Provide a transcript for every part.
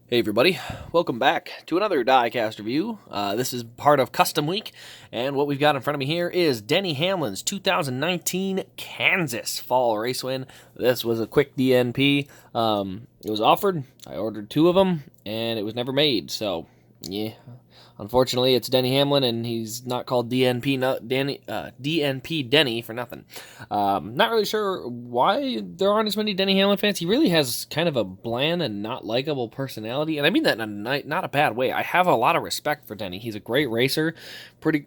Hey everybody, welcome back to another Diecast review. This is part of Custom Week, and what we've got in front of me here is Denny Hamlin's 2019 Kansas Fall Race Win. This was a quick DNP. It was offered, I ordered 2 of them, and it was never made, so yeah. Unfortunately, it's Denny Hamlin, and he's not called DNP Denny for nothing. Not really sure why there aren't as many Denny Hamlin fans. He really has kind of a bland and not likable personality, and I mean that in not a bad way. I have a lot of respect for Denny. He's a great racer,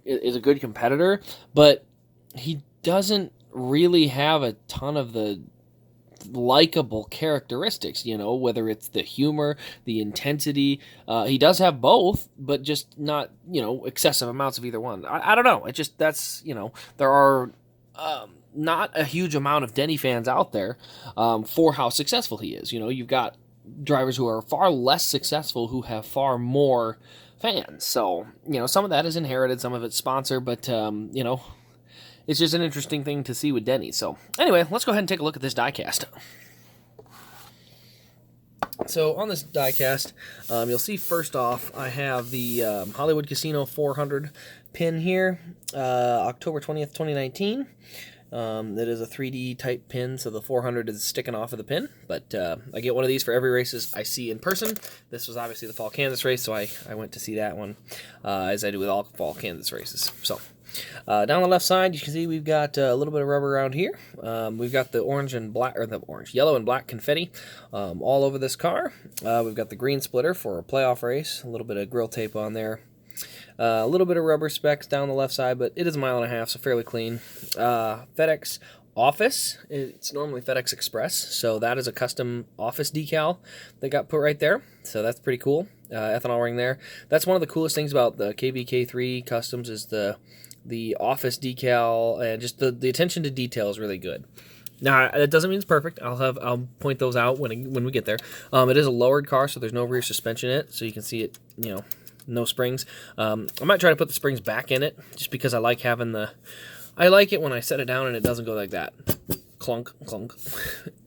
is a good competitor, but he doesn't really have a ton of the likable characteristics, whether it's the humor, the intensity. He does have both, but just not, excessive amounts of either one. I don't know. It just, there are not a huge amount of Denny fans out there for how successful he is. You've got drivers who are far less successful who have far more fans. So, some of that is inherited, some of it's sponsored, but, it's just an interesting thing to see with Denny. So anyway, let's go ahead and take a look at this diecast. So on this diecast, you'll see first off, I have the Hollywood Casino 400 pin here, October 20th, 2019. That is a 3D type pin, so the 400 is sticking off of the pin, but I get one of these for every races I see in person. This was obviously the Fall Kansas race, so I went to see that one, as I do with all Fall Kansas races. So down the left side, you can see we've got a little bit of rubber around here. We've got the orange and black, or the yellow and black confetti all over this car. We've got the green splitter for a playoff race, a little bit of grill tape on there. A little bit of rubber specks down the left side, but it is 1.5 miles, so fairly clean. FedEx Office, it's normally FedEx Express, so that is a custom office decal that got put right there, so that's pretty cool. Ethanol ring there. That's one of the coolest things about the KBK3 Customs is the office decal, and just the attention to detail is really good. Now, that doesn't mean it's perfect. I'll point those out when we get there. It is a lowered car, so there's no rear suspension in it, so you can see it, no springs. I might try to put the springs back in it, just because I like having I like it when I set it down and it doesn't go like that. Clunk, clunk.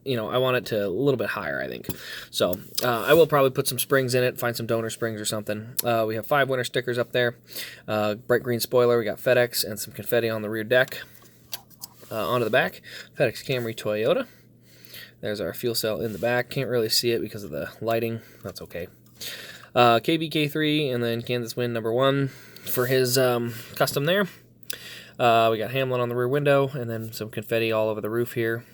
I want it to a little bit higher, I think. So, I will probably put some springs in it, find some donor springs or something. We have 5 winter stickers up there. Bright green spoiler, we got FedEx and some confetti on the rear deck. Onto the back, FedEx Camry Toyota. There's our fuel cell in the back. Can't really see it because of the lighting. That's okay. KBK3 and then Kansas Win #1 for his custom there. We got Hamlin on the rear window and then some confetti all over the roof here.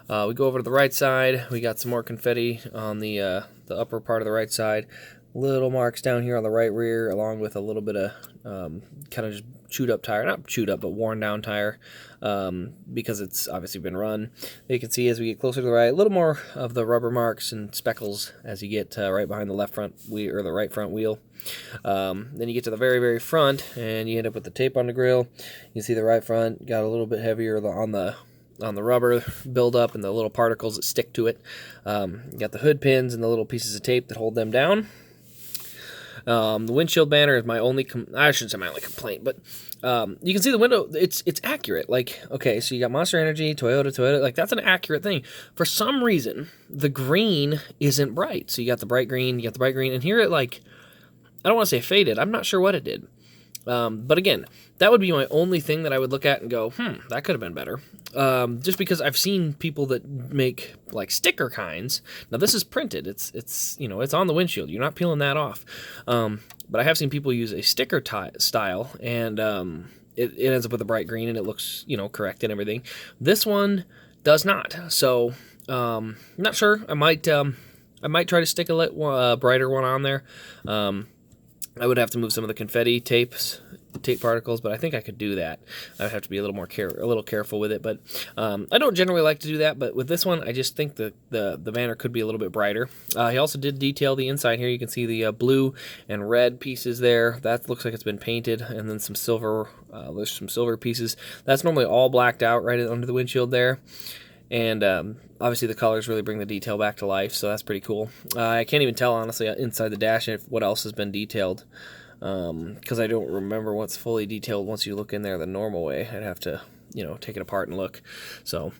We go over to the right side. We got some more confetti on the upper part of the right side. Little marks down here on the right rear, along with a little bit of kind of just chewed up tire. Not chewed up, but worn down tire, because it's obviously been run. You can see as we get closer to the right, a little more of the rubber marks and speckles as you get right behind the left front wheel, or the right front wheel. Then you get to the very, very front, and you end up with the tape on the grill. You can see the right front got a little bit heavier on the rubber buildup and the little particles that stick to it. You got the hood pins and the little pieces of tape that hold them down. The windshield banner is my only, I shouldn't say my only complaint, but you can see the window, it's accurate. Like, okay, so you got Monster Energy, Toyota, like that's an accurate thing. For some reason, the green isn't bright. So you got the bright green, and here it like, I don't want to say faded, I'm not sure what it did. But again, that would be my only thing that I would look at and go, that could have been better. Just because I've seen people that make like sticker kinds. Now this is printed. It's it's on the windshield. You're not peeling that off. But I have seen people use a sticker style, and it ends up with a bright green, and it looks correct and everything. This one does not. So not sure. I might try to stick a brighter one on there. I would have to move some of the confetti tape particles, but I think I could do that. I would have to be a little careful with it, but I don't generally like to do that. But with this one, I just think the banner could be a little bit brighter. He also did detail the inside here. You can see the blue and red pieces there. That looks like it's been painted, and then some silver. There's some silver pieces. That's normally all blacked out right under the windshield there. And obviously the colors really bring the detail back to life, so that's pretty cool. I can't even tell, honestly, inside the dash what else has been detailed, because I don't remember what's fully detailed once you look in there the normal way. I'd have to, take it apart and look. So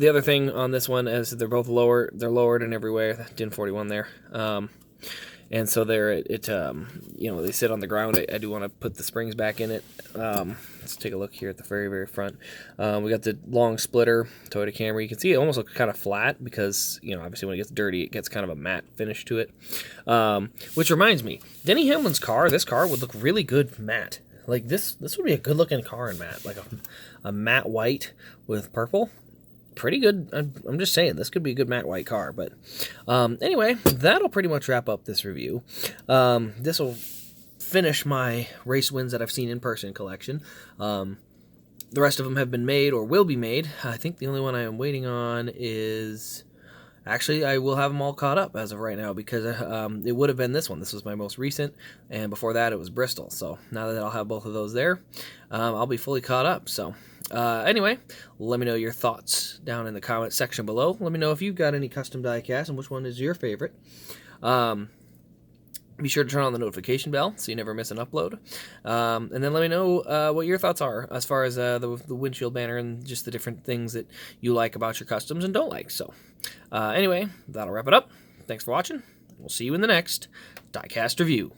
The other thing on this one is they're both lower. They're lowered in every way. DIN 41 there. And so they sit on the ground. I do want to put the springs back in it. Let's take a look here at the very, very front. We got the long splitter Toyota Camry. You can see it almost looks kind of flat because, obviously when it gets dirty, it gets kind of a matte finish to it. Which reminds me, Denny Hamlin's car, this car would look really good matte. Like this would be a good looking car in matte, like a matte white with purple. Pretty good. I'm just saying, this could be a good matte white car. But anyway, that'll pretty much wrap up this review. This will finish my race wins that I've seen in person collection. The rest of them have been made or will be made. I think the only one I am waiting on is... Actually, I will have them all caught up as of right now because it would have been this one. This was my most recent, and before that it was Bristol. So now that I'll have both of those there, I'll be fully caught up. So anyway, let me know your thoughts down in the comment section below. Let me know if you've got any custom diecast and which one is your favorite. Be sure to turn on the notification bell so you never miss an upload. And then let me know what your thoughts are as far as the windshield banner and just the different things that you like about your customs and don't like. So anyway, that'll wrap it up. Thanks for watching. We'll see you in the next diecast review.